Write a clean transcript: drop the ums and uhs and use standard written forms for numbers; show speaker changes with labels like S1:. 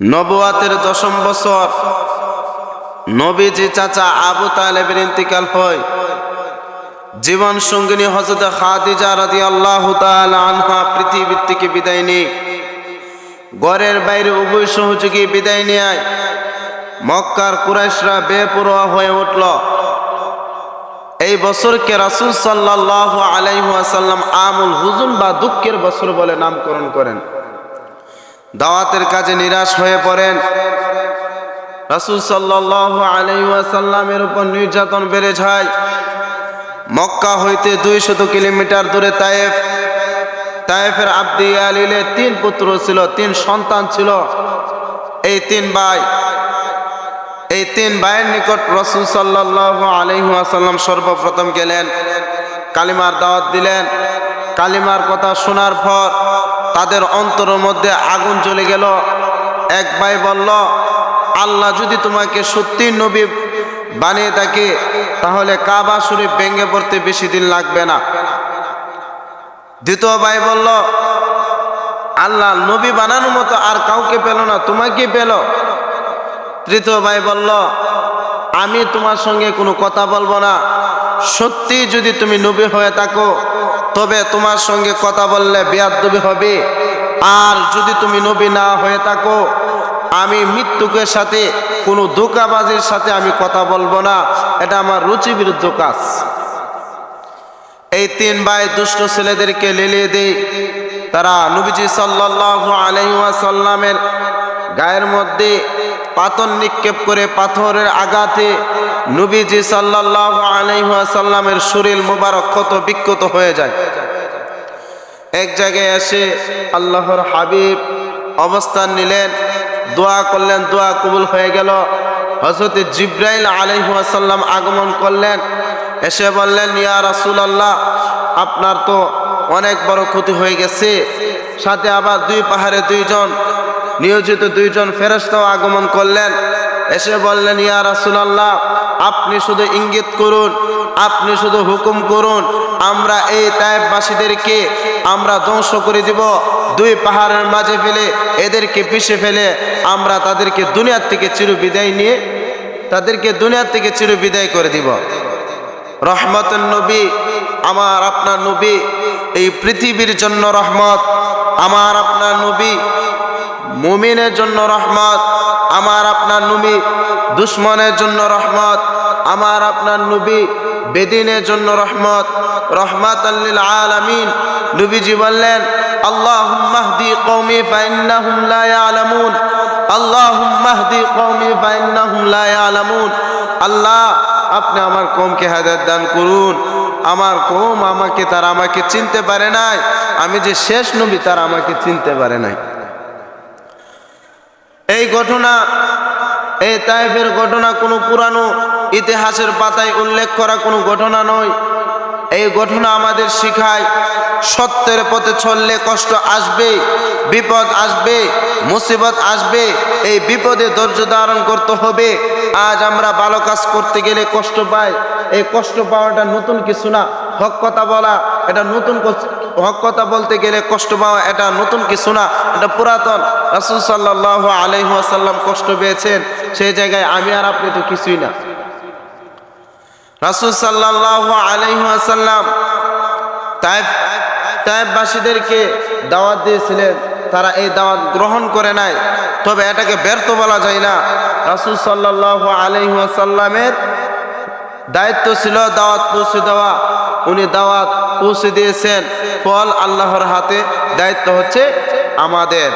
S1: নবুয়াতের 10ম বছর নবীজি চাচা আবু তালেবের ইন্তিকাল হয়। জীবন সঙ্গিনী হযরত খাদিজা রাদিয়াল্লাহু তাআলা আনহা পৃথিবীর থেকে বিদায় নিয়ে ঘরের বাইরে উভয় সহযোগী বিদায় নেয়। মক্কার কুরাইশরা বেপরোয়া হয়ে উঠল। এই বছরকে রাসূল সাল্লাল্লাহু আলাইহি ওয়াসাল্লাম আমুল হুজুন বা দুঃখের বছর বলে নামকরণ করেন। দাওয়াতের কাজে নিরাশ হয়ে পড়েন। রাসূল সাল্লাল্লাহু আলাইহি ওয়াসাল্লামের উপর নির্যাতন বেড়ে যায়। মক্কা হইতে 200 কিলোমিটার দূরে তায়েফ। তায়েফের আব্দি আলিলে 3 পুত্র ছিল, 3 সন্তান ছিল। এই 3 ভাই, এই 3 ভাইয়ের নিকট রাসূল সাল্লাল্লাহু আলাইহি ওয়াসাল্লাম সর্বপ্রথম গেলেন, কালিমার দাওয়াত দিলেন। কালিমার কথা শোনার পর তাদের অন্তরের মধ্যে আগুন জ্বলে গেল। এক ভাই বলল, আল্লাহ যদি তোমাকে সত্যি নবী বানিয়ে থাকে তাহলে কাবা শরীফ ভেঙে পড়তে বেশি দিন লাগবে না। দ্বিতীয় ভাই বলল, আল্লাহ নবী বানানোর মতো আর কাউকে পেল না, তোমাকে পেল। তৃতীয় ভাই বলল, আমি তোমার সঙ্গে কোনো কথা বলবো না, সত্যি যদি তুমি নবী হয়ে থাকো তবে তোমার সঙ্গে কথা বললে বেয়াদবি হবে, আর যদি তুমি নবী না হয়ে থাকো আমি মৃত্যুকে সাথে কোনো ধোঁকাবাজির সাথে আমি কথা বলবো না, এটা আমার রুচি বিরুদ্ধ কাজ। এই 3 ভাই দুষ্ট ছেলেদেরকে লেলিয়ে দেয়। তারা নবীজি সাল্লাল্লাহু আলাইহি ওয়াসাল্লামের গায়ের মধ্যে পাথর নিক্ষেপ করে পাথরের আঘাতে নবীজি সাল্লাল্লাহু আলাইহি ওয়াসাল্লামের শরীর মোবারক ক্ষত বিক্ষত হয়ে যায়। এক জায়গায় এসে আল্লাহর হাবিব অবস্থান নিলেন, দোয়া করলেন, দোয়া কবুল হয়ে গেল। হযরত জিবরাইল আলাইহিস সালাম আগমন করলেন, এসে বললেন, ইয়া রাসূলুল্লাহ, আপনার তো অনেক বড় ক্ষতি হয়ে গেছে। সাথে আবার 2 পাহাড়ে 2 জন নিয়োজিত 2 জন ফেরেশতাও আগমন করলেন। এসে বললেন, ইয়া রাসূলুল্লাহ, আপনি শুধু ইঙ্গিত করুন, আপনি শুধু হুকুম করুন, আমরা এই তায়েফবাসীদেরকে আমরা ধ্বংস করে দিব। 2 পাহাড়ের মাঝে ফেলে এদেরকে পিষে ফেলে আমরা তাদেরকে দুনিয়ার থেকে চির বিদায় করে দিব। রহমতের নবী, আমার আপনার নবী এই পৃথিবীর জন্য রহমত। আমার আপনার নবী মুমিনের জন্য রহমত। আমার আপনার নবী দুশমনের জন্য রহমত। আমার আপনার নবী বেদিনের জন্য রহমত, রহমাতাল লিল আলামিন। নবীজি বললেন, আল্লাহুম্মা হদি কওমি ফাইন্নাহুম লা ইয়ালামুন, আল্লাহুম্মা হদি কওমি ফাইন্নাহুম লা ইয়ালামুন। আল্লাহ, আপনি আমার কওমকে হেদায়েত দান করুন। আমার কওম তারা আমাকে চিনতে পারে নাই, আমি যে শেষ নবী তারা আমাকে চিনতে পারে নাই। এই ঘটনা, এই তায়েফের ঘটনা কোনো পুরানো ইতিহাসের পাতায় উল্লেখ করা কোনো ঘটনা নয়। এই ঘটনা আমাদের শিখায়, সত্যের পথে চললে কষ্ট আসবে, বিপদ আসবে, মুসিবত আসবে। এই বিপদে ধৈর্য ধারণ করতে হবে। আজ আমরা ভালো কাজ করতে গেলে কষ্ট পাই। এই কষ্ট পাওয়াটা নতুন কিছু না। হক কথা বলা এটা নতুন, হক কথা বলতে গেলে কষ্ট পাওয়া এটা নতুন কিছু না, এটা পুরাতন। রাসূল সাল্লাল্লাহু আলাইহি ওয়াসাল্লাম কষ্ট পেয়েছেন, সেই জায়গায় আমি আর আপনি তো কিছুই না। রাসূল সাল্লাল্লাহু আলাইহি ওয়াসাল্লাম তায়েফবাসীদেরকে দাওয়াত দিয়েছিলেন, তারা এই দাওয়াত গ্রহণ করে নাই। তবে এটাকে ব্যর্থ বলা যায় না। রাসূল সাল্লাল্লাহু আলাইহি ওয়াসাল্লামের দায়িত্ব ছিল দাওয়াত পৌঁছে দেওয়া। উনি দাওয়াত পৌঁছে দিয়েছেন, ফল আল্লাহর হাতে, দায়িত্ব হচ্ছে আমাদের।